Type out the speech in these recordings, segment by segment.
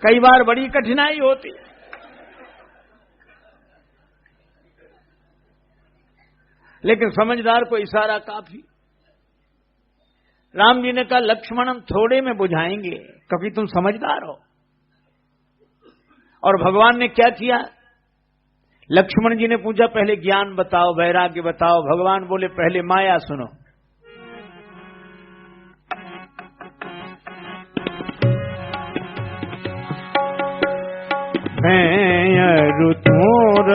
कई बार बड़ी कठिनाई होती। लेकिन समझदार को इशारा काफी। राम जी ने कहा लक्ष्मण हम थोड़े में बुझाएंगे, कभी तुम समझदार हो। और भगवान ने क्या किया? लक्ष्मण जी ने पूछा पहले ज्ञान बताओ, वैराग्य बताओ। भगवान बोले पहले माया सुनो। मैं अरु तोर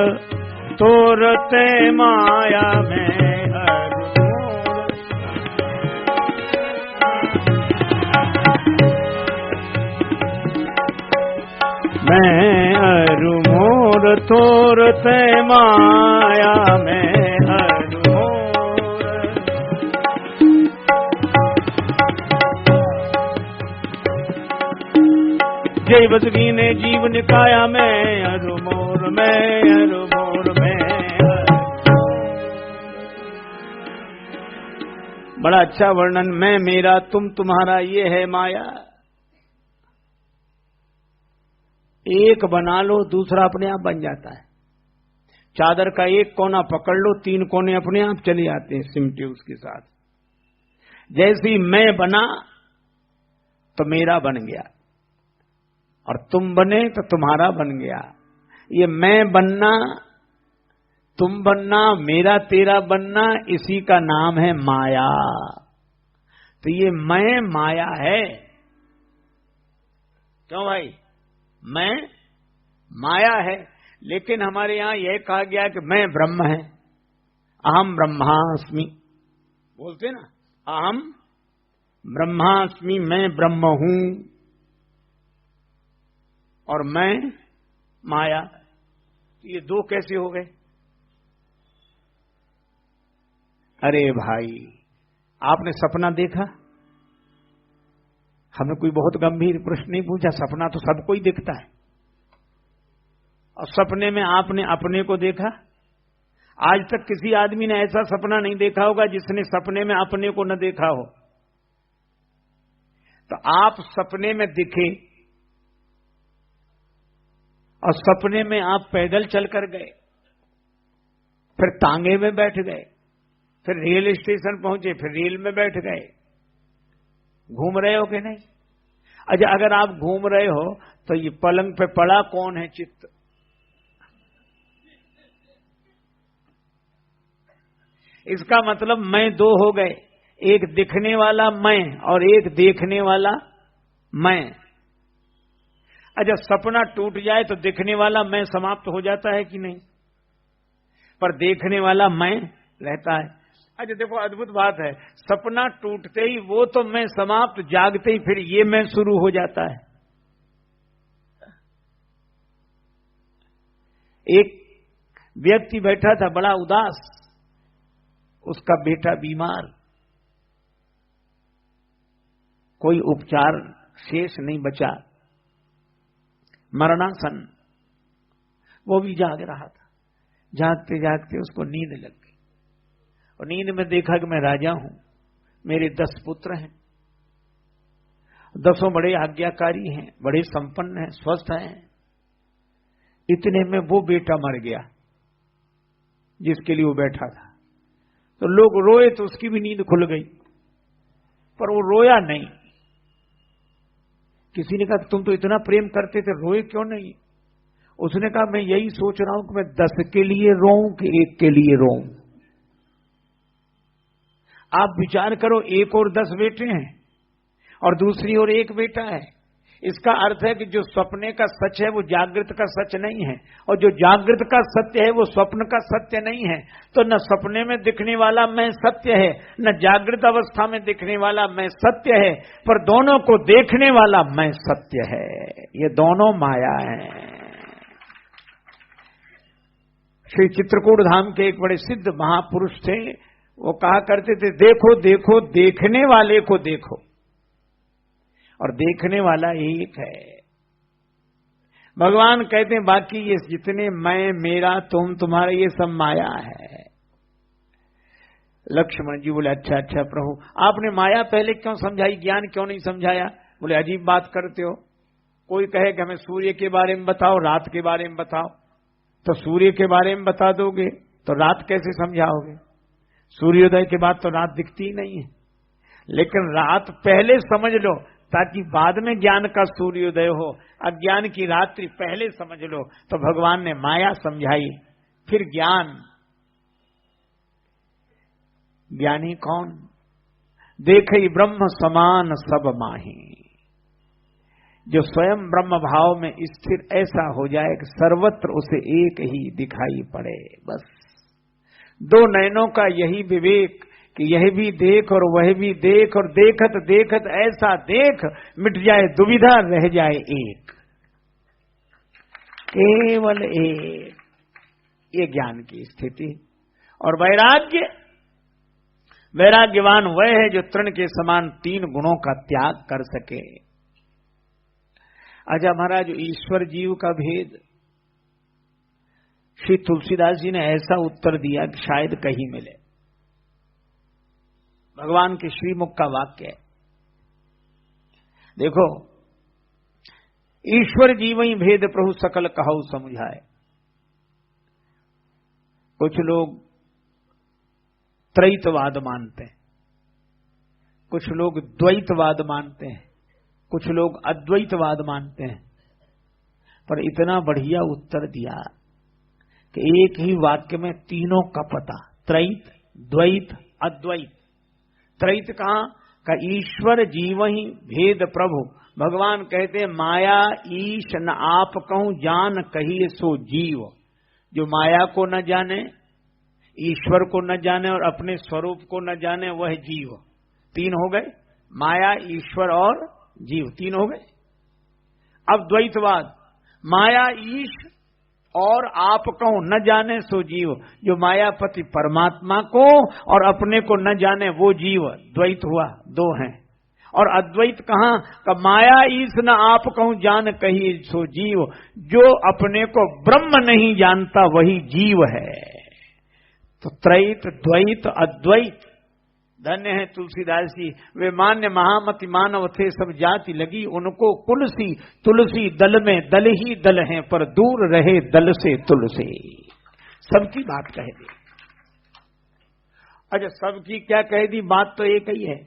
तोरते माया में अरु तोर। मैं अरु मोर तोरते माया में अरु मोर। जय बदगी ने जीव निकाया मैं अरु मोर में अरु मोर में। बड़ा अच्छा वर्णन। मैं मेरा तुम तुम्हारा ये है माया। एक बना लो दूसरा अपने आप बन जाता है। चादर का एक कोना पकड़ लो, तीन कोने अपने आप चले आते हैं सिमटे उसके साथ। जैसे ही मैं बना तो मेरा बन गया, और तुम बने तो तुम्हारा बन गया। ये मैं बनना, तुम बनना, मेरा तेरा बनना, इसी का नाम है माया। तो ये मैं माया है। क्यों भाई? मैं माया है। लेकिन हमारे यहां यह कहा गया कि मैं ब्रह्म है। अहम ब्रह्मास्मि बोलते ना, अहम ब्रह्मास्मि, मैं ब्रह्म हूं और मैं माया। ये दो कैसे हो गए? अरे भाई, आपने सपना देखा? हमें कोई बहुत गंभीर प्रश्न नहीं पूछा। सपना तो सबको ही दिखता है। और सपने में आपने अपने को देखा? आज तक किसी आदमी ने ऐसा सपना नहीं देखा होगा जिसने सपने में अपने को न देखा हो। तो आप सपने में दिखे और सपने में आप पैदल चलकर गए, फिर तांगे में बैठ गए, फिर रेल स्टेशन पहुंचे, फिर रेल में बैठ गए। घूम रहे हो कि नहीं? अच्छा, अगर आप घूम रहे हो तो ये पलंग पे पड़ा कौन है चित्त? इसका मतलब मैं दो हो गए, एक दिखने वाला मैं और एक देखने वाला मैं। अच्छा, सपना टूट जाए तो दिखने वाला मैं समाप्त हो जाता है कि नहीं? पर देखने वाला मैं रहता है। अच्छा देखो, अद्भुत बात है। सपना टूटते ही वो तो मैं समाप्त, जागते ही फिर ये मैं शुरू हो जाता है। एक व्यक्ति बैठा था बड़ा उदास, उसका बेटा बीमार, कोई उपचार शेष नहीं बचा, मरणासन। वो भी जाग रहा था। जागते जागते उसको नींद लग गई और नींद में देखा कि मैं राजा हूं, मेरे 10 पुत्र हैं, 10 बड़े आज्ञाकारी हैं, बड़े संपन्न हैं, स्वस्थ हैं। इतने में वो बेटा मर गया जिसके लिए वो बैठा था। तो लोग रोए तो उसकी भी नींद खुल गई, पर वो रोया नहीं। किसी ने कहा तुम तो इतना प्रेम करते थे, रोए क्यों नहीं? उसने कहा मैं यही सोच रहा हूं कि मैं 10 के लिए रोऊं कि 1 के लिए रोऊं। आप विचार करो, 1 और 10 बेटे हैं और दूसरी ओर 1 बेटा है। इसका अर्थ है कि जो सपने का सच है वो जागृत का सच नहीं है, और जो जागृत का सत्य है वो स्वप्न का सत्य नहीं है। तो न सपने में दिखने वाला मैं सत्य है, न जागृत अवस्था में दिखने वाला मैं सत्य है, पर दोनों को देखने वाला मैं सत्य है। ये दोनों माया है। श्री चित्रकूट धाम के एक बड़े सिद्ध महापुरुष थे। वो कहा करते थे, देखो देखो देखने वाले को देखो, और देखने वाला एक है। भगवान कहते हैं बाकी ये जितने मैं, मेरा, तुम, तुम्हारा, ये सब माया है। लक्ष्मण जी बोले अच्छा अच्छा प्रभु, आपने माया पहले क्यों समझाई, ज्ञान क्यों नहीं समझाया? बोले अजीब बात करते हो। कोई कहे कि हमें सूर्य के बारे में बताओ, रात के बारे में बताओ, तो सूर्य के बारे में बता दोगे तो रात कैसे समझाओगे? सूर्योदय के बाद तो रात दिखती ही नहीं है। लेकिन रात पहले समझ लो ताकि बाद में ज्ञान का सूर्योदय हो। अज्ञान की रात्रि पहले समझ लो, तो भगवान ने माया समझाई, फिर ज्ञान। ज्ञानी कौन? देखई ब्रह्म समान सब माही, जो स्वयं ब्रह्म भाव में स्थिर ऐसा हो जाए कि सर्वत्र उसे एक ही दिखाई पड़े। बस दो नयनों का यही विवेक कि यह भी देख और वह भी देख, और देखत देखत ऐसा देख मिट जाए दुविधा, रह जाए एक, केवल एक। ये ज्ञान की स्थिति। और वैराग्य, वैराग्यवान वह है जो तृण के समान तीन गुणों का त्याग कर सके। अच्छा महाराज, ईश्वर जीव का भेद श्री तुलसीदास जी ने ऐसा उत्तर दिया कि शायद कहीं मिले। भगवान के श्रीमुख का वाक्य है। देखो, ईश्वर जीव ही भेद प्रभु सकल कहु समुझाए। कुछ लोग त्रैतवाद मानते हैं, कुछ लोग द्वैतवाद मानते हैं, कुछ लोग अद्वैतवाद मानते हैं। पर इतना बढ़िया उत्तर दिया कि एक ही वाक्य में तीनों का पता, त्रैत, द्वैत, अद्वैत। त्रैत कहां का? ईश्वर जीव ही भेद प्रभु। भगवान कहते माया ईश न आप कहूं जान कहिए सो जीव। जो माया को न जाने, ईश्वर को न जाने और अपने स्वरूप को न जाने, वह जीव। तीन हो गए, माया, ईश्वर और जीव, तीन हो गए। अब द्वैतवाद, माया ईश और आप कहूं न जाने सो जीव। जो मायापति परमात्मा को और अपने को न जाने वो जीव, द्वैत हुआ, दो हैं। और अद्वैत कहां का? माया ईश न आप कहूं जान कही सो जीव। जो अपने को ब्रह्म नहीं जानता वही जीव है। तो त्रैत, द्वैत, अद्वैत। धन्य है तुलसीदास जी, वे मान्य महामति मानव थे, सब जाति लगी उनको कुलसी। तुलसी दल में दल ही दल हैं, पर दूर रहे दल से तुलसी। सबकी बात कह दी। अच्छा, सबकी क्या कह दी? बात तो एक ही है,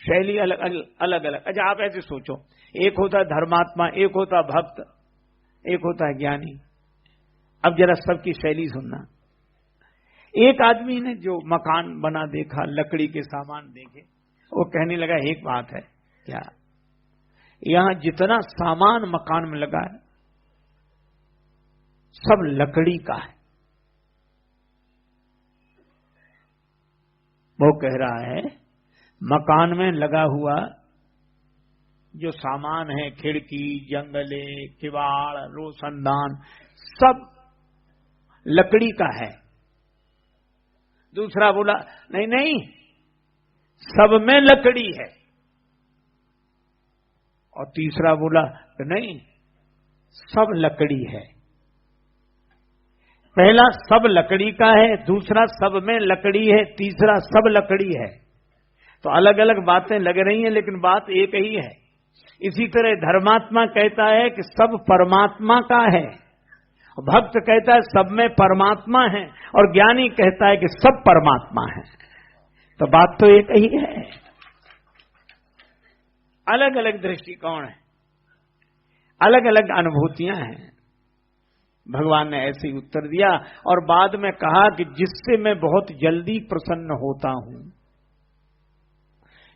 शैली अलग अलग अलग। अच्छा, आप ऐसे सोचो, एक होता है धर्मात्मा, एक होता भक्त, एक होता है ज्ञानी। अब जरा सबकी शैली सुनना। एक आदमी ने जो मकान बना देखा, लकड़ी के सामान देखे, वो कहने लगा एक बात है, क्या? यहां जितना सामान मकान में लगा है सब लकड़ी का है। वो कह रहा है मकान में लगा हुआ जो सामान है, खिड़की, जंगले, किवाड़, रोशनदान, सब लकड़ी का है। दूसरा बोला नहीं नहीं, सब में लकड़ी है। और तीसरा बोला नहीं, सब लकड़ी है। पहला सब लकड़ी का है, दूसरा सब में लकड़ी है, तीसरा सब लकड़ी है। तो अलग अलग बातें लग रही हैं, लेकिन बात एक ही है। इसी तरह धर्मात्मा कहता है कि सब परमात्मा का है, भक्त कहता है सब में परमात्मा है, और ज्ञानी कहता है कि सब परमात्मा है। तो बात तो एक ही है, अलग अलग दृष्टिकोण है, अलग अलग अनुभूतियां हैं। भगवान ने ऐसे ही उत्तर दिया और बाद में कहा कि जिससे मैं बहुत जल्दी प्रसन्न होता हूं।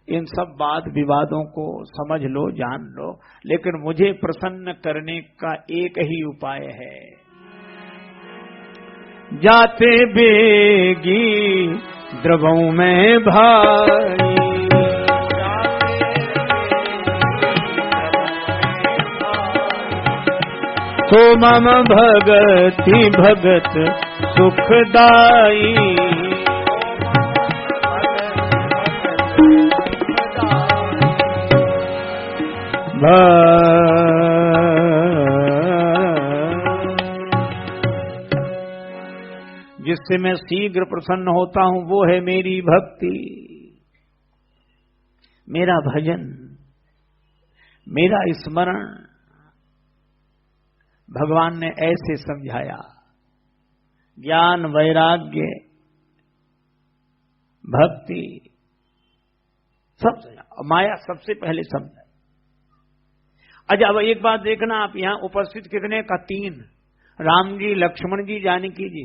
इन सब वाद विवादों को समझ लो, जान लो, लेकिन मुझे प्रसन्न करने का एक ही उपाय है। जाते बेगी द्रवों में भाई, तो मम भगति भगत सुखदाई। जिससे मैं शीघ्र प्रसन्न होता हूं वो है मेरी भक्ति, मेरा भजन। मेरा स्मरण भगवान ने ऐसे समझाया, ज्ञान वैराग्य भक्ति सब माया सबसे पहले समझा। अच्छा, अब एक बात देखना, आप यहां उपस्थित कितने का? 3, राम जी, लक्ष्मण जी, जानकी जी।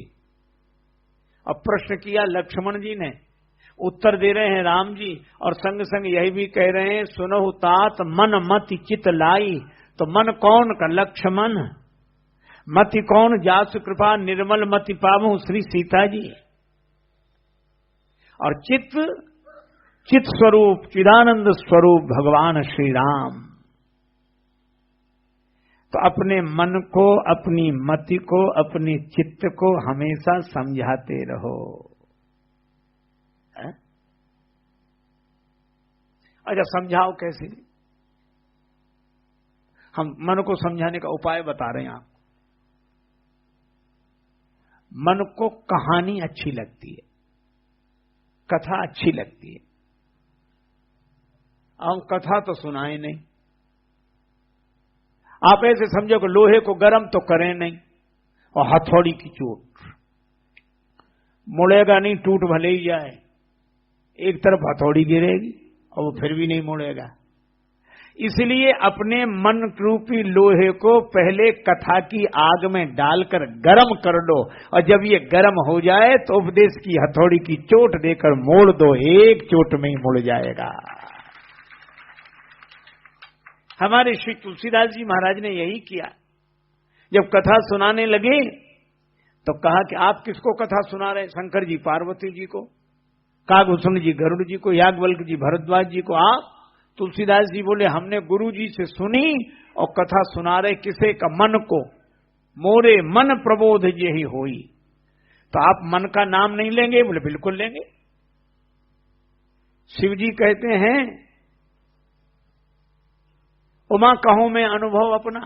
अब प्रश्न किया लक्ष्मण जी ने, उत्तर दे रहे हैं राम जी, और संग संग यही भी कह रहे हैं, सुनहु तात मन मति चित लाई। तो मन कौन का? लक्ष्मण। मति कौन? जासु कृपा निर्मल मति पावहु श्री सीता जी। और चित स्वरूप चिदानंद स्वरूप भगवान श्री राम। तो अपने मन को, अपनी मति को, अपनी चित्त को हमेशा समझाते रहो। अच्छा, समझाओ कैसे? हम मन को समझाने का उपाय बता रहे हैं आपको। मन को कहानी अच्छी लगती है, कथा अच्छी लगती है। हम कथा तो सुनाए नहीं। आप ऐसे समझो कि लोहे को गर्म तो करें नहीं, और हथौड़ी की चोट, मुड़ेगा नहीं, टूट भले ही जाए, एक तरफ हथौड़ी गिरेगी और वो फिर भी नहीं मुड़ेगा। इसलिए अपने मन रूपी लोहे को पहले कथा की आग में डालकर गर्म कर दो, और जब ये गर्म हो जाए तो उपदेश की हथौड़ी की चोट देकर मोड़ दो, एक चोट में ही मुड़ जाएगा। हमारे श्री तुलसीदास जी महाराज ने यही किया। जब कथा सुनाने लगे तो कहा कि आप किसको कथा सुना रहे? शंकर जी पार्वती जी को, कागभूषण जी गरुड़ जी को, याज्ञवल्क्य जी भरद्वाज जी को। आप? तुलसीदास जी बोले हमने गुरु जी से सुनी, और कथा सुना रहे किसे का? मन को। मोरे मन प्रबोध यही होई। तो आप मन का नाम नहीं लेंगे? बोले बिल्कुल लेंगे। शिव जी कहते हैं उमा कहूं मैं अनुभव अपना।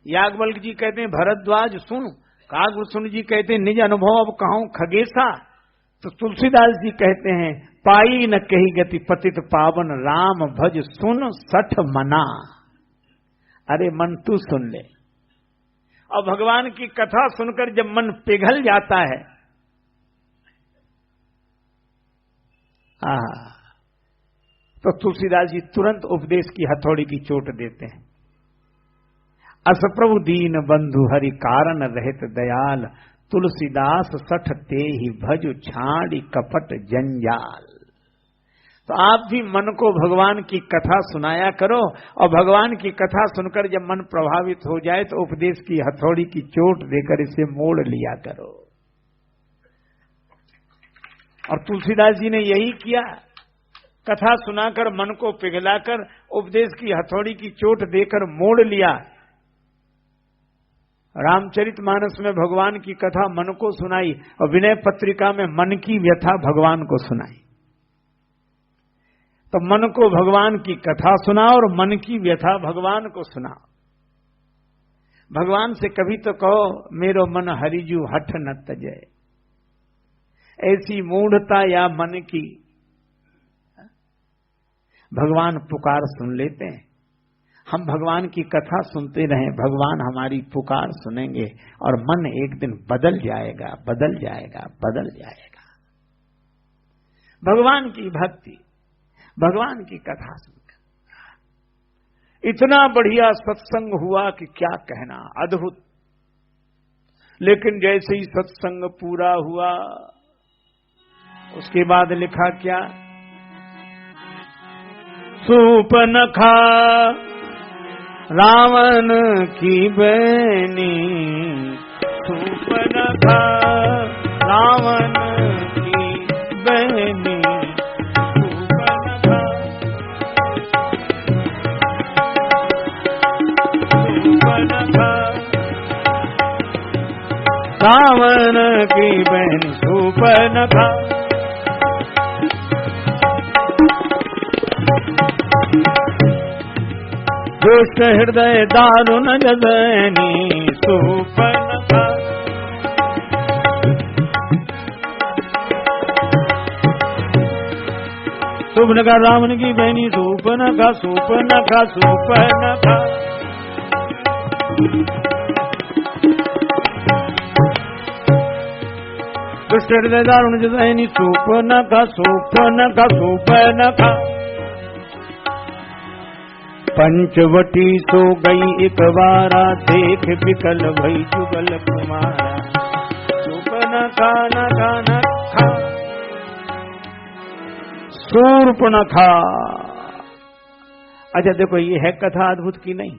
याज्ञवल्क्य जी कहते हैं भरद्वाज सुन। कागभूषण जी कहते हैं निज अनुभव अब कहूं खगेशा। तो तुलसीदास जी कहते हैं पाई न कही गति पतित पावन राम भज सुन सठ मना। अरे मन तू सुन ले। और भगवान की कथा सुनकर जब मन पिघल जाता है, तो तुलसीदास जी तुरंत उपदेश की हथौड़ी की चोट देते हैं। अस प्रभु दीन बंधु हरि कारण रहित दयाल, तुलसीदास सठ ते ही भजु छाड़ी कपट जंजाल। तो आप भी मन को भगवान की कथा सुनाया करो, और भगवान की कथा सुनकर जब मन प्रभावित हो जाए तो उपदेश की हथौड़ी की चोट देकर इसे मोड़ लिया करो। और तुलसीदास जी ने यही किया। कथा सुनाकर मन को पिघलाकर उपदेश की हथौड़ी की चोट देकर मोड़ लिया। रामचरितमानस में भगवान की कथा मन को सुनाई, और विनय पत्रिका में मन की व्यथा भगवान को सुनाई। तो मन को भगवान की कथा सुनाओ और मन की व्यथा भगवान को सुनाओ। भगवान से कभी तो कहो मेरो मन हरिजू हठ न तजय। ऐसी मूढ़ता या मन की भगवान पुकार सुन लेते हैं। हम भगवान की कथा सुनते रहें, भगवान हमारी पुकार सुनेंगे, और मन एक दिन बदल जाएगा, बदल जाएगा, बदल जाएगा। भगवान की भक्ति, भगवान की कथा सुनकर इतना बढ़िया सत्संग हुआ कि क्या कहना, अद्भुत। लेकिन जैसे ही सत्संग पूरा हुआ उसके बाद लिखा क्या? सूपनखा रावण की बहनी, सूपनखा रावण की बहनी, सूपनखा सूपनखा रावण की बहनी सूपनखा। दुष्ट हृदय दारुण जदनी सूपनखा। सूपनखा रावण की बहनी सूपनखा सूपनखा सूपनखा। दुष्ट हृदय दारुण की बहनी सूपनखा सूपनखा सूपनखा। पंचवटी सो गई एक बारा देख विकल भई जुगल कुमारा। सूपनखा नखा नखा सूर्पनखा। अच्छा देखो ये है कथा अद्भुत की नहीं।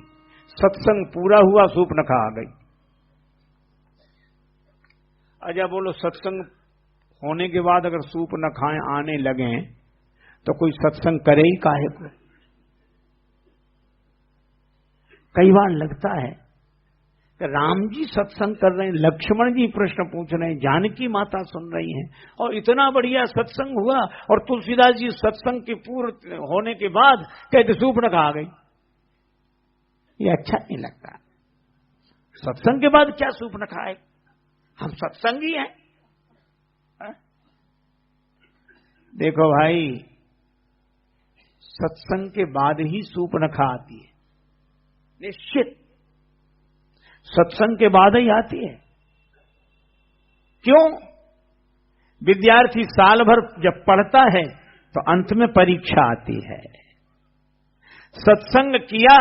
सत्संग पूरा हुआ, सूर्पनखा आ गई। अच्छा बोलो सत्संग होने के बाद अगर सूर्पनखाएं आने लगे तो कोई सत्संग करे ही काहे को। कई बार लगता है कि राम जी सत्संग कर रहे हैं, लक्ष्मण जी प्रश्न पूछ रहे हैं, जानकी माता सुन रही हैं और इतना बढ़िया सत्संग हुआ और तुलसीदास जी सत्संग के पूर्ण होने के बाद कहते सूर्पनखा आ गई। ये अच्छा नहीं लगता। सत्संग के बाद क्या सूर्पनखा आए? हम सत्संगी हैं। देखो भाई सत्संग के बाद ही सूर्पनखा आती है, निश्चित सत्संग के बाद ही आती है। क्यों? विद्यार्थी साल भर जब पढ़ता है तो अंत में परीक्षा आती है। सत्संग किया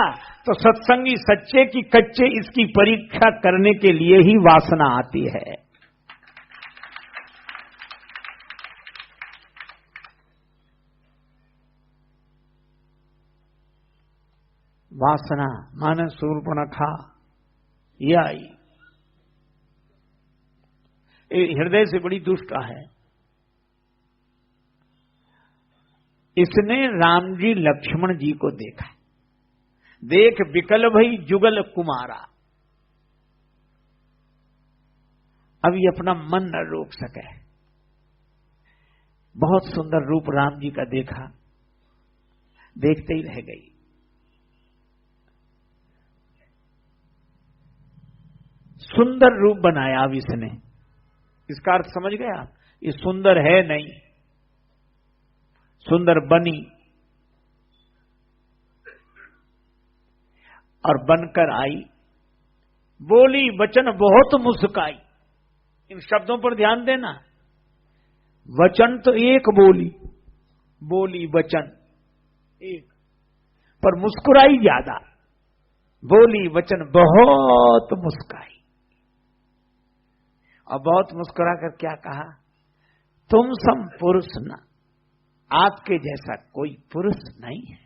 तो सत्संगी सच्चे की कच्चे इसकी परीक्षा करने के लिए ही वासना आती है। वासना माने सूर्पनखा ये आई। हृदय से बड़ी दुष्ट है। इसने राम जी लक्ष्मण जी को देखा, देख विकल भई जुगल कुमारा। अब ये अपना मन न रोक सके। बहुत सुंदर रूप राम जी का देखा, देखते ही रह गई। सुंदर रूप बनाया अब इसने। इसका अर्थ समझ गए आप? ये सुंदर है नहीं, सुंदर बनी और बनकर आई। बोली वचन बहुत मुस्काई। इन शब्दों पर ध्यान देना। वचन तो एक बोली, बोली वचन एक, पर मुस्कुराई ज्यादा। बोली वचन बहुत मुस्काई और बहुत मुस्कुरा कर क्या कहा? तुम सम पुरुष न, आपके जैसा कोई पुरुष नहीं है।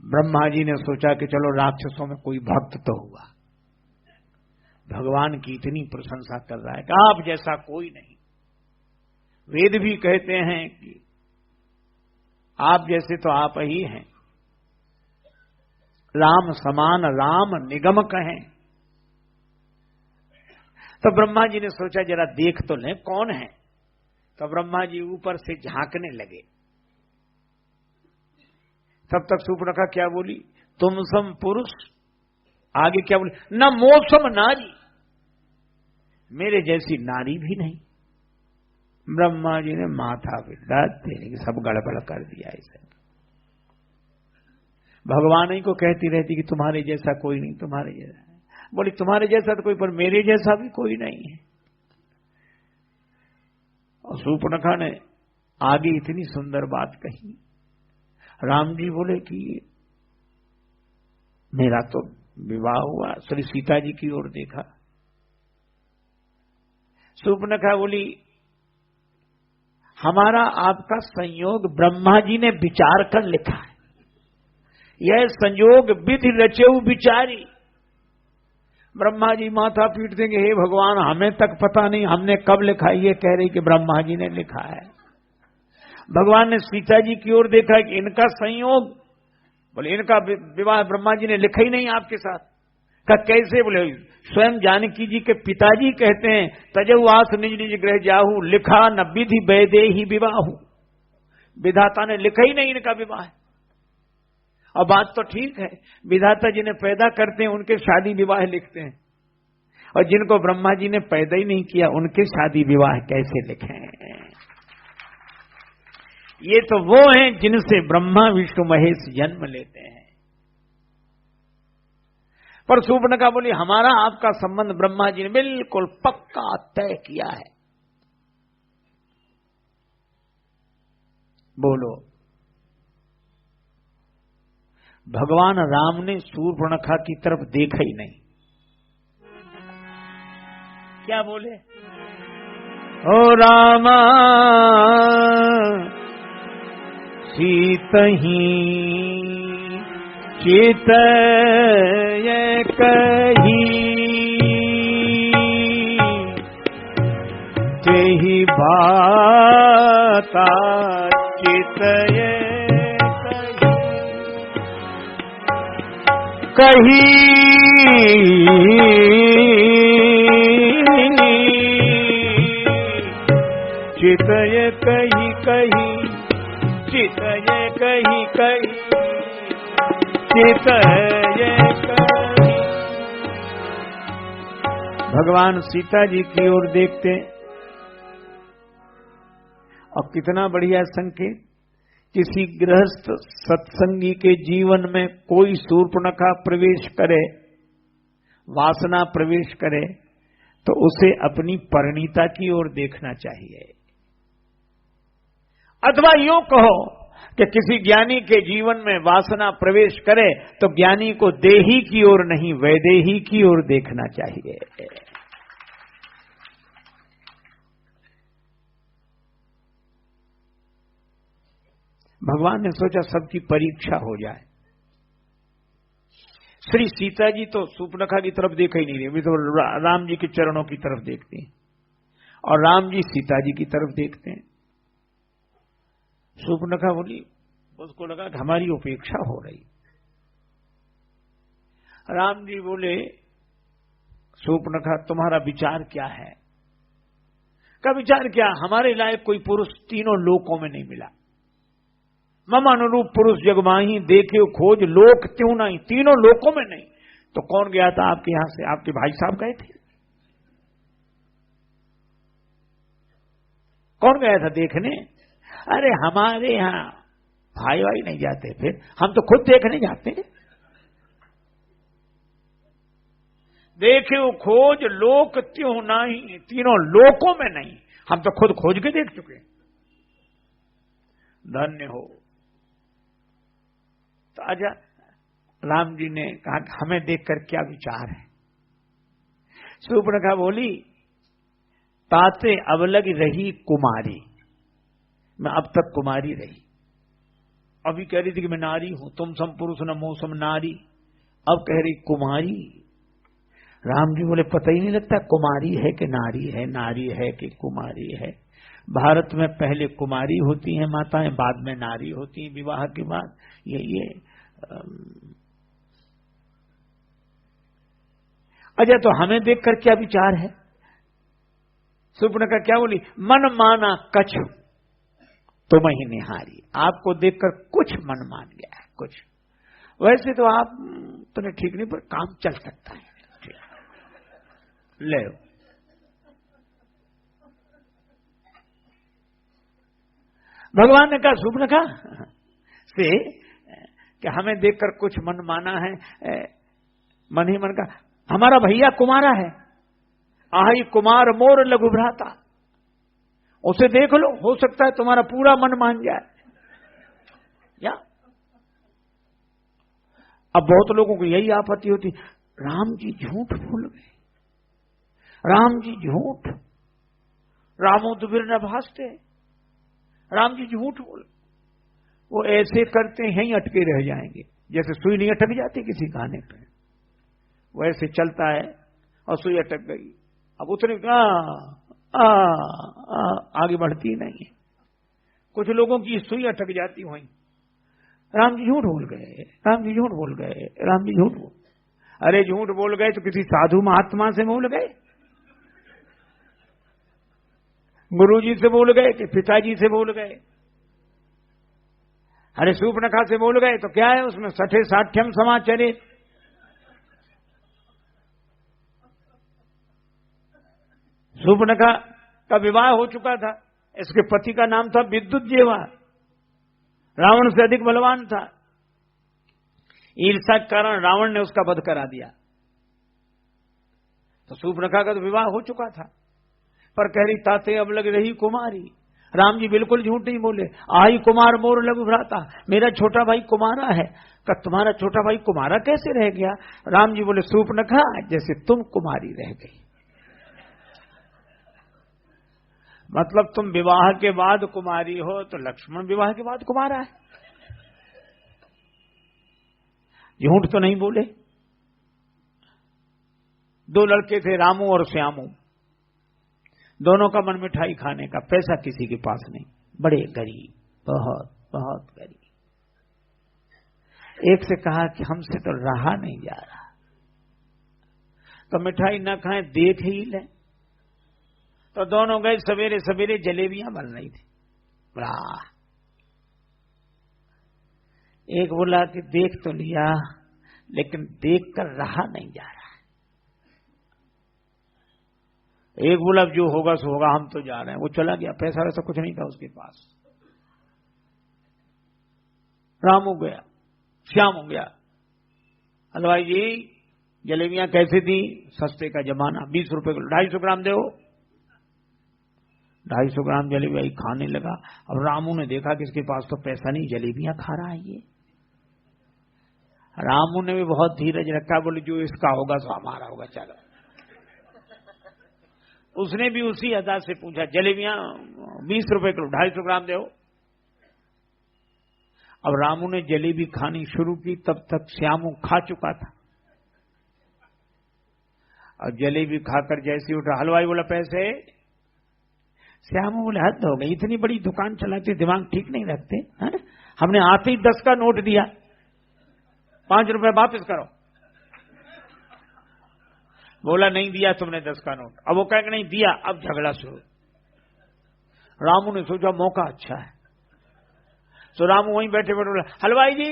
ब्रह्मा जी ने सोचा कि चलो राक्षसों में कोई भक्त तो हुआ, भगवान की इतनी प्रशंसा कर रहा है कि आप जैसा कोई नहीं। वेद भी कहते हैं कि आप जैसे तो आप ही हैं, राम समान राम निगम कहें। तो ब्रह्मा जी ने सोचा जरा देख तो लें कौन है। तो ब्रह्मा जी ऊपर से झांकने लगे। तब तक सूर्पनखा क्या बोली? तुम सम पुरुष। आगे क्या बोली? न मोसम नारी, मेरे जैसी नारी भी नहीं। ब्रह्मा जी ने माथा पिटा देने की सब गड़बड़ कर दिया इसे। भगवान ही को कहती रहती कि तुम्हारे जैसा कोई नहीं, तुम्हारे जैसा। बोली तुम्हारे जैसा तो कोई, पर मेरे जैसा भी कोई नहीं है। और सूर्पनखा ने आगे इतनी सुंदर बात कही। राम जी बोले कि मेरा तो विवाह हुआ। श्री सीता जी की ओर देखा। सूर्पनखा बोली हमारा आपका संयोग ब्रह्मा जी ने विचार कर लिखा है। यह संयोग विधि रचेऊ विचारी। ब्रह्मा जी माथा पीट देंगे, हे भगवान हमें तक पता नहीं हमने कब लिखा। ये कह रही कि ब्रह्मा जी ने लिखा है। भगवान ने सीता जी की ओर देखा कि इनका संयोग, बोले इनका विवाह ब्रह्मा जी ने लिखा ही नहीं आपके साथ। का कैसे? बोले स्वयं जानकी जी के पिताजी कहते हैं तजऊ आस निज निज गृह जाहू, लिखा न विधि वैदे ही विवाहू। विधाता ने लिखा ही नहीं इनका विवाह। और बात तो ठीक है, विधाता जी ने पैदा करते हैं उनके शादी विवाह लिखते हैं, और जिनको ब्रह्मा जी ने पैदा ही नहीं किया उनके शादी विवाह कैसे लिखे? ये तो वो हैं जिनसे ब्रह्मा विष्णु महेश जन्म लेते हैं। पर शूर्पणखा बोली हमारा आपका संबंध ब्रह्मा जी ने बिल्कुल पक्का तय किया है। बोलो, भगवान राम ने शूर्पणखा की तरफ देखा ही नहीं। क्या बोले? ओ रामा सीतही चितय कही तेहि बाता चितय कही चितय कही कही चितय कही कही चितय कही। भगवान सीता जी की ओर देखते और कितना बढ़िया संकेत। किसी गृहस्थ सत्संगी के जीवन में कोई शूर्पणखा प्रवेश करे, वासना प्रवेश करे, तो उसे अपनी परिणीता की ओर देखना चाहिए। अथवा यूं कहो कि किसी ज्ञानी के जीवन में वासना प्रवेश करे तो ज्ञानी को देही की ओर नहीं वैदेही की ओर देखना चाहिए। भगवान ने सोचा सबकी परीक्षा हो जाए। श्री सीता जी तो शूर्पणखा की तरफ देखा ही नहीं रही, वे तो राम जी के चरणों की तरफ देखती हैं और राम जी सीता जी की तरफ देखते हैं। शूर्पणखा बोली, उसको लगा कि हमारी उपेक्षा हो रही। राम जी बोले, शूर्पणखा तुम्हारा विचार क्या है? का विचार क्या? हमारे लायक कोई पुरुष तीनों लोकों में नहीं मिला। मम अनुरूप पुरुष जगमाही देखे खोज लोक त्यों नहीं, तीनों लोकों में नहीं। तो कौन गया था आपके यहां से? आपके भाई साहब गए थे। कौन गया था देखने? अरे हमारे यहां भाई भाई नहीं जाते, फिर हम तो खुद देखने जाते हैं। देखे खोज लोक त्यों नहीं, तीनों लोकों में नहीं, हम तो खुद खोज के देख चुके। धन्य हो। तो आजा राम जी ने कहा कि हमें देखकर क्या विचार है? शूर्पणखा बोली, ताते अवलग रही कुमारी, मैं अब तक कुमारी रही। अभी कह रही थी कि मैं नारी हूं, तुम सम पुरुष न मौसम नारी, अब कह रही कुमारी। राम जी बोले, पता ही नहीं लगता कुमारी है कि नारी है, नारी है कि कुमारी है। भारत में पहले कुमारी होती हैं माताएं, बाद में नारी होती हैं विवाह के बाद। ये अच्छा, तो हमें देखकर क्या विचार है? शूर्पणखा क्या बोली? मन माना कछु तुम ही निहारी। आपको देखकर कुछ मन मान गया है, कुछ। वैसे तो आप तो ठीक नहीं, पर काम चल सकता है। ले भगवान ने कहा शूर्पणखा से कि हमें देखकर कुछ मन माना है। मन ही मन का, हमारा भैया कुमारा है, आही कुमार मोर लघु भ्राता, उसे देख लो, हो सकता है तुम्हारा पूरा मन मान जाए। या अब बहुत लोगों को यही आपत्ति होती, राम जी झूठ बोल गए, राम जी झूठ, रामो दुबिर न भासते, राम जी झूठ बोल। वो ऐसे करते हैं, अटके रह जाएंगे, जैसे सुई नहीं अटक जाती किसी गाने पे, वैसे चलता है और सुई अटक गई। अब उतने आगे बढ़ती नहीं है। कुछ लोगों की सुई अटक जाती हुई, राम जी झूठ बोल गए, राम जी झूठ बोल गए, राम जी झूठ बोल। अरे झूठ बोल गए तो किसी साधु महात्मा से बोल गए, गुरुजी से बोल गए कि पिताजी से बोल गए? अरे शूर्पणखा से बोल गए तो क्या है उसमें? सठे साठ्यम समाचरे। शूर्पणखा का विवाह हो चुका था, इसके पति का नाम था विद्युत जेवा, रावण से अधिक बलवान था। ईर्ष्या के कारण रावण ने उसका वध करा दिया। तो सूर्पनखा का तो विवाह हो चुका था, पर कह रही ताते अब लग रही कुमारी। राम जी बिल्कुल झूठ नहीं बोले। आई कुमार मोर लघु भ्राता, मेरा छोटा भाई कुमारा है। का तुम्हारा छोटा भाई कुमारा कैसे रह गया? राम जी बोले सूर्पनखा जैसे तुम कुमारी रह गई। मतलब तुम विवाह के बाद कुमारी हो तो लक्ष्मण विवाह के बाद कुमारा है। झूठ तो नहीं बोले। दो लड़के थे, रामू और श्यामू। दोनों का मन मिठाई खाने का, पैसा किसी के पास नहीं, बड़े गरीब, बहुत बहुत गरीब। एक से कहा कि हमसे तो रहा नहीं जा रहा, तो मिठाई ना खाएं देख ही ले। तो दोनों गए, सवेरे सवेरे जलेबियां बन रही थी। बड़ा एक बोला कि देख तो लिया, लेकिन देख कर रहा नहीं जा रहा। एक बोला जो होगा सो होगा, हम तो जा रहे हैं। वो चला गया, पैसा वैसा कुछ नहीं था उसके पास। रामू गया, श्याम हो गया। हलवाई जी जलेबियां कैसे दी? सस्ते का जमाना, 20 रुपए किलो, 250 ग्राम दो। 250 ग्राम जलेबियां खाने लगा। अब रामू ने देखा कि इसके पास तो पैसा नहीं, जलेबियां खा रहा है ये। रामू ने भी बहुत धीरज रखा, बोले जो इसका होगा सो हमारा होगा, चलो। उसने भी उसी अदा से पूछा, जलेबियां 20 रुपए किलो, 250 ग्राम दो। अब रामू ने जलेबी खानी शुरू की, तब तक श्यामू खा चुका था। और जलेबी खाकर जैसे उठा, हलवाई बोला पैसे। श्यामू बोले हद हो गई, इतनी बड़ी दुकान चलाते दिमाग ठीक नहीं रखते है? हमने आते ही 10 का नोट दिया, 5 रुपए वापस करो। बोला नहीं दिया तुमने 10 का नोट। अब वो कह के नहीं दिया, अब झगड़ा शुरू। रामू ने सोचा मौका अच्छा है, तो रामू वहीं बैठे बैठे बोला, हलवाई जी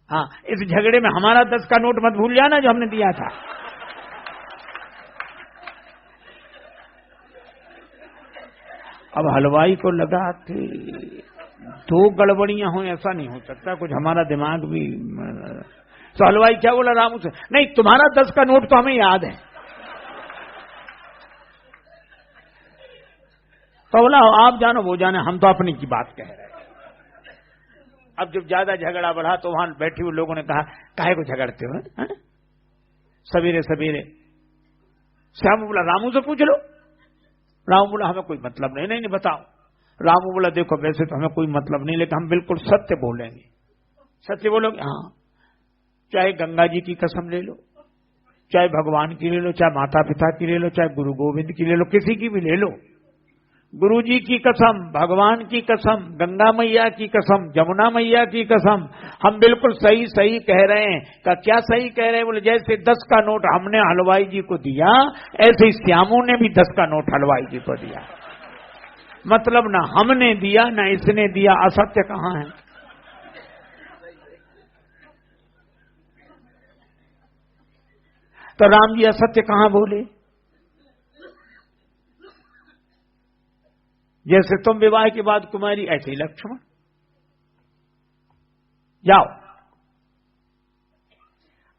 हाँ, इस झगड़े में हमारा 10 का नोट मत भूल जाना जो हमने दिया था। अब हलवाई को लगा कि 2 गड़बड़ियां हो, ऐसा नहीं हो सकता, कुछ हमारा दिमाग भी। तो हलवाई क्या बोला रामू से, नहीं तुम्हारा 10 का नोट तो हमें याद है। तो बोला आप जानो वो जाने, हम तो अपनी की बात कह रहे हैं। अब जब ज्यादा झगड़ा बढ़ा तो वहां बैठे हुए लोगों ने कहा काहे को झगड़ते हो? सवेरे सवेरे। श्याम बोला रामू से पूछ लो। रामू बोला हमें कोई मतलब नहीं। नहीं बताओ। रामू बोला देखो वैसे तो हमें कोई मतलब नहीं, लेकिन हम बिल्कुल सत्य बोलेंगे। सत्य बोलोगे? हाँ। चाहे गंगा जी की कसम ले लो, चाहे भगवान की ले लो, चाहे माता पिता की ले लो, चाहे गुरु गोविंद की ले लो, किसी की भी ले लो। गुरु जी की कसम, भगवान की कसम, गंगा मैया की कसम, जमुना मैया की कसम, हम बिल्कुल सही सही कह रहे हैं। का क्या सही कह रहे हैं? बोले जैसे 10 का नोट हमने हलवाई जी को दिया, ऐसे ही श्यामू ने भी 10 का नोट हलवाई जी को दिया। मतलब ना हमने दिया ना इसने दिया, असत्य कहां है? तो राम जी असत्य कहां बोले? जैसे तुम विवाह के बाद कुमारी, ऐसे ही लक्ष्मण। जाओ।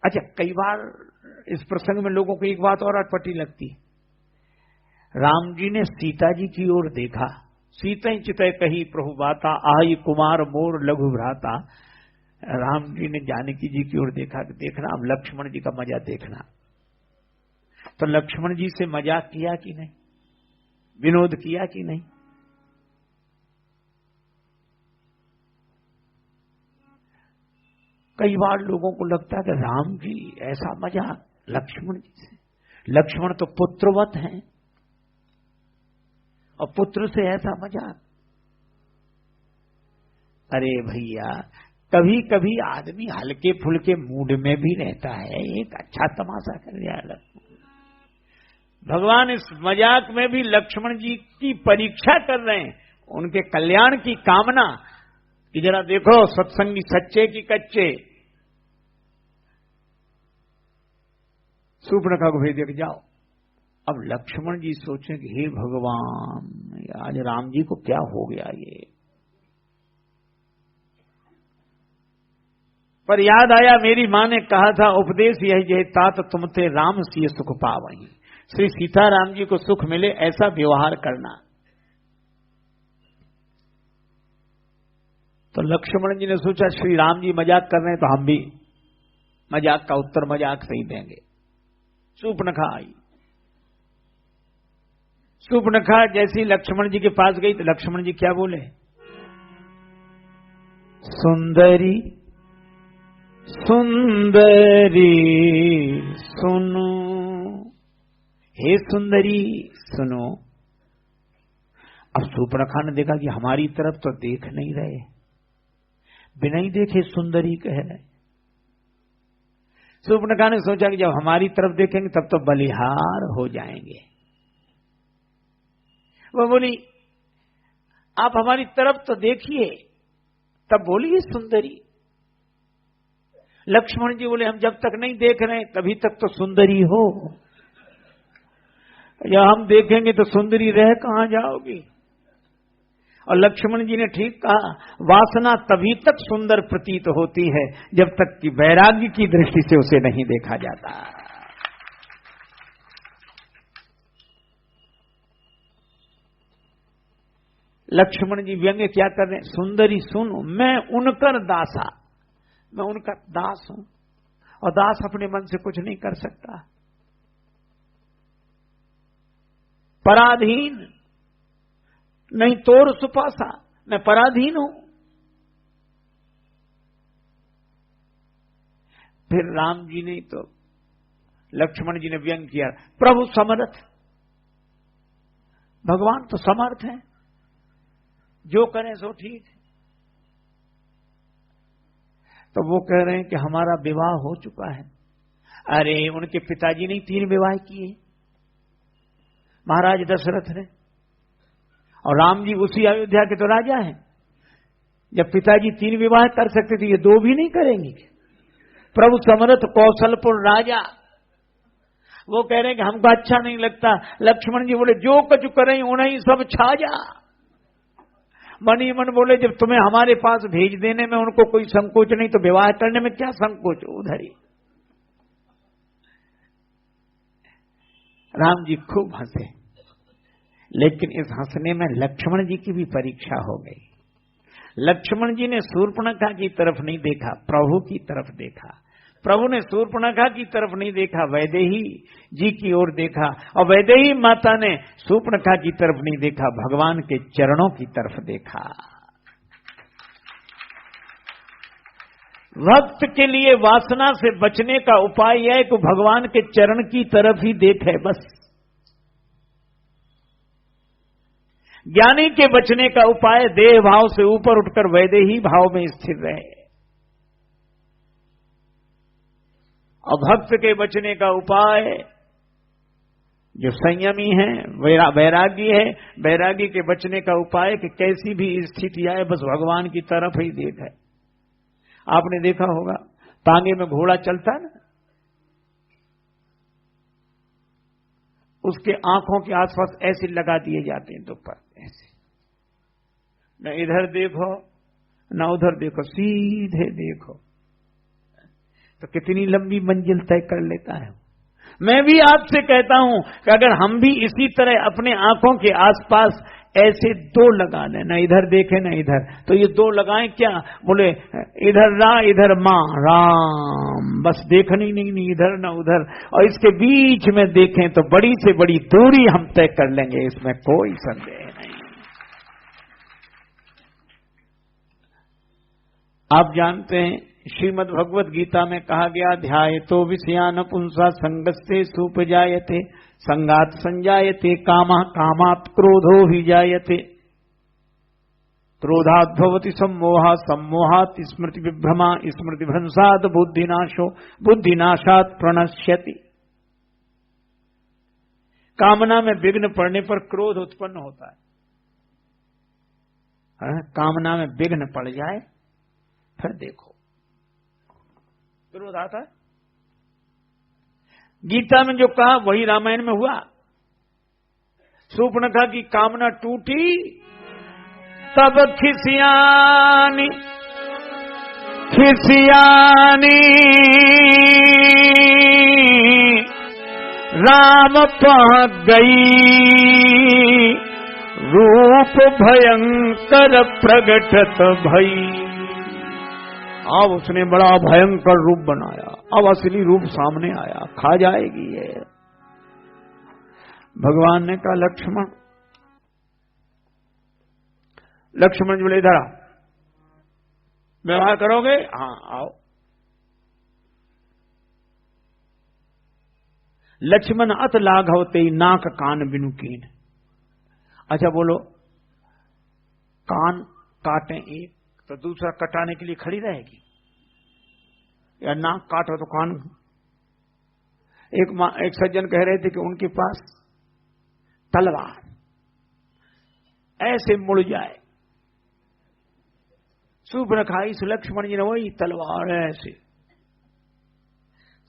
अच्छा, कई बार इस प्रसंग में लोगों को एक बात और अटपटी लगती है। राम जी ने सीता जी की ओर देखा, सीता चितय कही प्रभु बाता, आई कुमार मोर लघु भ्राता। राम जी ने जानकी जी की ओर देखा कि देखना अब लक्ष्मण जी का मजा देखना। तो लक्ष्मण जी से मजाक किया कि नहीं, विनोद किया कि नहीं? कई बार लोगों को लगता है कि राम जी ऐसा मजाक लक्ष्मण जी से। लक्ष्मण तो पुत्रवत हैं और पुत्र से ऐसा मजाक। अरे भैया, कभी कभी आदमी हल्के फुल्के मूड में भी रहता है, एक अच्छा तमाशा कर दिया। भगवान इस मजाक में भी लक्ष्मण जी की परीक्षा कर रहे हैं, उनके कल्याण की कामना कि जरा देखो सत्संगी सच्चे की कच्चे। सूर्पनखा को भेज दे जाओ। अब लक्ष्मण जी सोचे कि हे भगवान, आज राम जी को क्या हो गया? ये पर याद आया मेरी माँ ने कहा था, उपदेश यह जे तात तुम ते राम सिय सुख पावहीं। श्री सीताराम जी को सुख मिले ऐसा व्यवहार करना। तो लक्ष्मण जी ने सोचा श्री राम जी मजाक कर रहे हैं तो हम भी मजाक का उत्तर मजाक से ही देंगे। शूर्पणखा आई। शूर्पणखा जैसी लक्ष्मण जी के पास गई तो लक्ष्मण जी क्या बोले? सुंदरी सुंदरी सुनो, हे सुंदरी सुनो। अब शूर्पणखा ने देखा कि हमारी तरफ तो देख नहीं रहे, बिना ही देखे सुंदरी कह रहे। शूर्पणखा ने सोचा कि जब हमारी तरफ देखेंगे तब तो बलिहार हो जाएंगे। वो बोली आप हमारी तरफ तो देखिए, तब बोली सुंदरी। लक्ष्मण जी बोले हम जब तक नहीं देख रहे तभी तक तो सुंदरी हो, या हम देखेंगे तो सुंदरी रह कहां जाओगी। और लक्ष्मण जी ने ठीक कहा, वासना तभी तक सुंदर प्रतीत होती है जब तक कि वैराग्य की दृष्टि से उसे नहीं देखा जाता। लक्ष्मण जी व्यंग्य क्या कर रहे हैं? सुंदरी सुनो, मैं उनकर दासा, मैं उनका दास हूं, और दास अपने मन से कुछ नहीं कर सकता। पराधीन नहीं तोर सुपासा, मैं पराधीन हूं। फिर राम जी ने तो लक्ष्मण जी ने व्यंग किया, प्रभु समर्थ, भगवान तो समर्थ हैं, जो करें सो ठीक है। तो वो कह रहे हैं कि हमारा विवाह हो चुका है। अरे उनके पिताजी ने 3 विवाह किए, महाराज दशरथ ने, और राम जी उसी अयोध्या के तो राजा हैं। जब पिताजी 3 विवाह कर सकते थे, ये 2 भी नहीं करेंगे। प्रभु समर्थ कौशलपुर राजा, वो कह रहे हैं कि हमको अच्छा नहीं लगता। लक्ष्मण जी बोले जो कुछ करें उन्हें सब छा जा। मन ही मन बोले जब तुम्हें हमारे पास भेज देने में उनको कोई संकोच नहीं तो विवाह करने में क्या संकोच? उधर ही राम जी खूब हंसे, लेकिन इस हंसने में लक्ष्मण जी की भी परीक्षा हो गई। लक्ष्मण जी ने शूर्पणखा की तरफ नहीं देखा, प्रभु की तरफ देखा। प्रभु ने शूर्पणखा की तरफ नहीं देखा, वैदेही जी की ओर देखा, और वैदेही माता ने शूर्पणखा की तरफ नहीं देखा, भगवान के चरणों की तरफ देखा। भक्त के लिए वासना से बचने का उपाय यह है कि भगवान के चरण की तरफ ही देखे बस। ज्ञानी के बचने का उपाय देह भाव से ऊपर उठकर वैदेही भाव में स्थिर रहे, और भक्त के बचने का उपाय जो संयमी है, वैरागी है, वैरागी के बचने का उपाय कि कैसी भी स्थिति आए बस भगवान की तरफ ही देखे। आपने देखा होगा तांगे में घोड़ा चलता है ना, उसके आंखों के आसपास ऐसे लगा दिए जाते हैं दोपहर, ऐसे न इधर देखो न उधर देखो, सीधे देखो, तो कितनी लंबी मंजिल तय कर लेता है। मैं भी आपसे कहता हूं कि अगर हम भी इसी तरह अपने आंखों के आसपास ऐसे 2 लगा लें, न इधर देखें न इधर, तो ये 2 लगाएं क्या? बोले इधर रा इधर मां राम, बस देखनी नहीं इधर न उधर, और इसके बीच में देखें तो बड़ी से बड़ी दूरी हम तय कर लेंगे, इसमें कोई संदेह नहीं। आप जानते हैं श्रीमद् भगवत गीता में कहा गया, ध्यायतो विषयान पुंसा संगस्ते सुपजायते, संगात संजायते कामः, कामात् क्रोधो ही जायते, क्रोधात् भवति सम्मोहः, सम्मोहात् स्मृति विभ्रमा, स्मृति भ्रंशात् बुद्धिनाशो, बुद्धिनाशात् प्रणश्यति। कामना में विघ्न पड़ने पर क्रोध उत्पन्न होता है। कामना में विघ्न पड़ जाए फिर देखो क्रोध आता है। गीता में जो कहा वही रामायण में हुआ। शूर्पणखा की कामना टूटी तब खिसियानी खिसियानी राम पहुंच गई, रूप भयंकर प्रगटत भई। अब उसने बड़ा भयंकर रूप बनाया, अब असली रूप सामने आया, खा जाएगी ये। भगवान ने कहा लक्ष्मण, लक्ष्मण बोले इधर आओ, व्यवहार करोगे? हाँ आओ। लक्ष्मण अत लाघवते नाक कान बिनु कीन। अच्छा बोलो, कान काटे एक तो दूसरा कटाने के लिए खड़ी रहेगी, या नाक काटो तो कान। एक सज्जन कह रहे थे कि उनके पास तलवार ऐसे मुड़ जाए, सूर्पनखा इस लक्ष्मण जी ने वही तलवार ऐसे।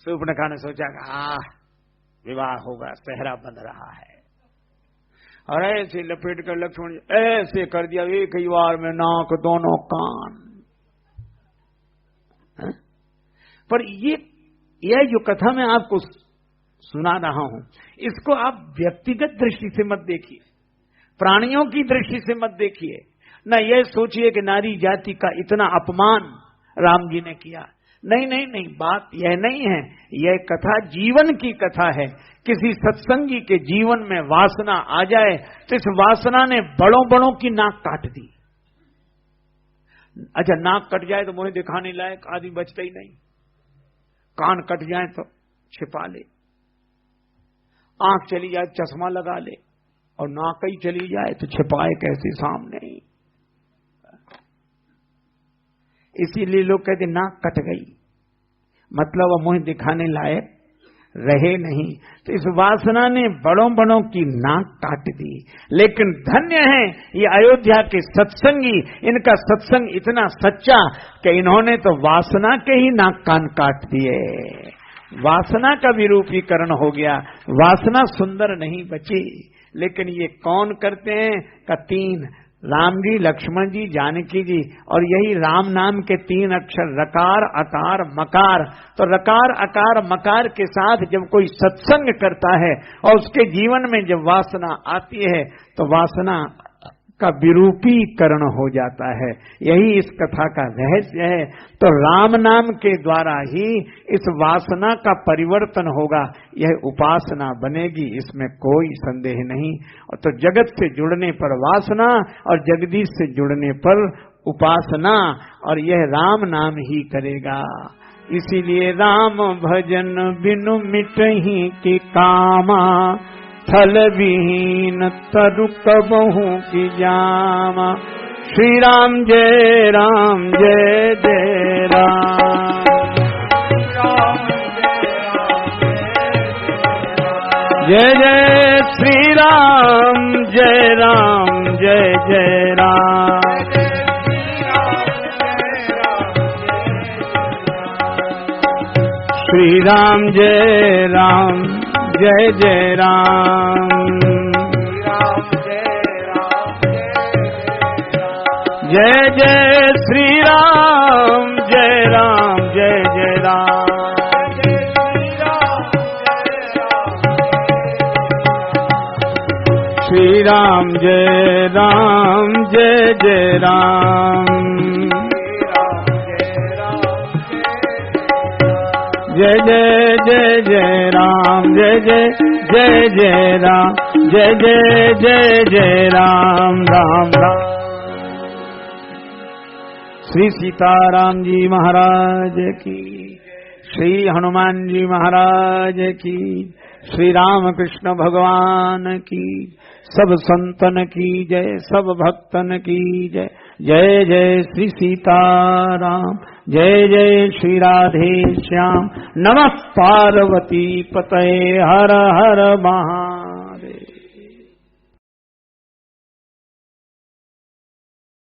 सूर्पनखा ने सोचा कि विवाह होगा, सेहरा बंध रहा है, और ऐसे लपेट कर लक्ष्मण जी ऐसे कर दिया एक ही बार में नाक दोनों कान। पर ये जो कथा मैं आपको सुना रहा हूं, इसको आप व्यक्तिगत दृष्टि से मत देखिए, प्राणियों की दृष्टि से मत देखिए। न ये सोचिए कि नारी जाति का इतना अपमान राम जी ने किया। नहीं नहीं नहीं, बात यह नहीं है। यह कथा जीवन की कथा है। किसी सत्संगी के जीवन में वासना आ जाए तो इस वासना ने बड़ों बड़ों की नाक काट दी। अच्छा, नाक कट जाए तो मुंह दिखाने लायक आदमी बचता ही नहीं, कान कट जाए तो छिपा ले, आंख चली जाए चश्मा लगा ले, और नाक ही चली जाए तो छिपाए कैसे सामने ही। इसीलिए लोग कहते नाक कट गई, मतलब वो मुंह दिखाने लायक रहे नहीं। तो इस वासना ने बड़ों बड़ों की नाक काट दी। लेकिन धन्य है ये अयोध्या के सत्संगी, इनका सत्संग इतना सच्चा कि इन्होंने तो वासना के ही नाक कान काट दिए। वासना का विरूपीकरण हो गया, वासना सुंदर नहीं बची। लेकिन ये कौन करते हैं? का तीन, राम जी, लक्ष्मण जी, जानकी जी, और यही राम नाम के तीन अक्षर रकार अकार मकार। तो रकार अकार मकार के साथ जब कोई सत्संग करता है और उसके जीवन में जब वासना आती है तो वासना का विरूपीकरण हो जाता है। यही इस कथा का रहस्य है। तो राम नाम के द्वारा ही इस वासना का परिवर्तन होगा, यह उपासना बनेगी, इसमें कोई संदेह नहीं। और तो जगत से जुड़ने पर वासना और जगदीश से जुड़ने पर उपासना, और यह राम नाम ही करेगा। इसीलिए राम भजन बिनु मिटहि की कामा, थल विहीन तरु कबहू की जामा। श्री राम जय राम जय जय राम, जय जय श्री राम जय राम जय जय राम। श्री राम जय राम जय जय राम, जय जय श्री राम जय राम जय जय राम। श्री राम जय राम जय जय राम, जय जय जय जय राम, जय जय जय जय राम, जय जय जय जय राम, राम राम। श्री सीताराम जी महाराज की, श्री हनुमान जी महाराज की, श्री राम कृष्ण भगवान की, सब संतन की जय, सब भक्तन की जय। जय जय श्री सीताराम, जय जय श्री राधे श्याम। नमः पार्वती पतये, हर हर महा।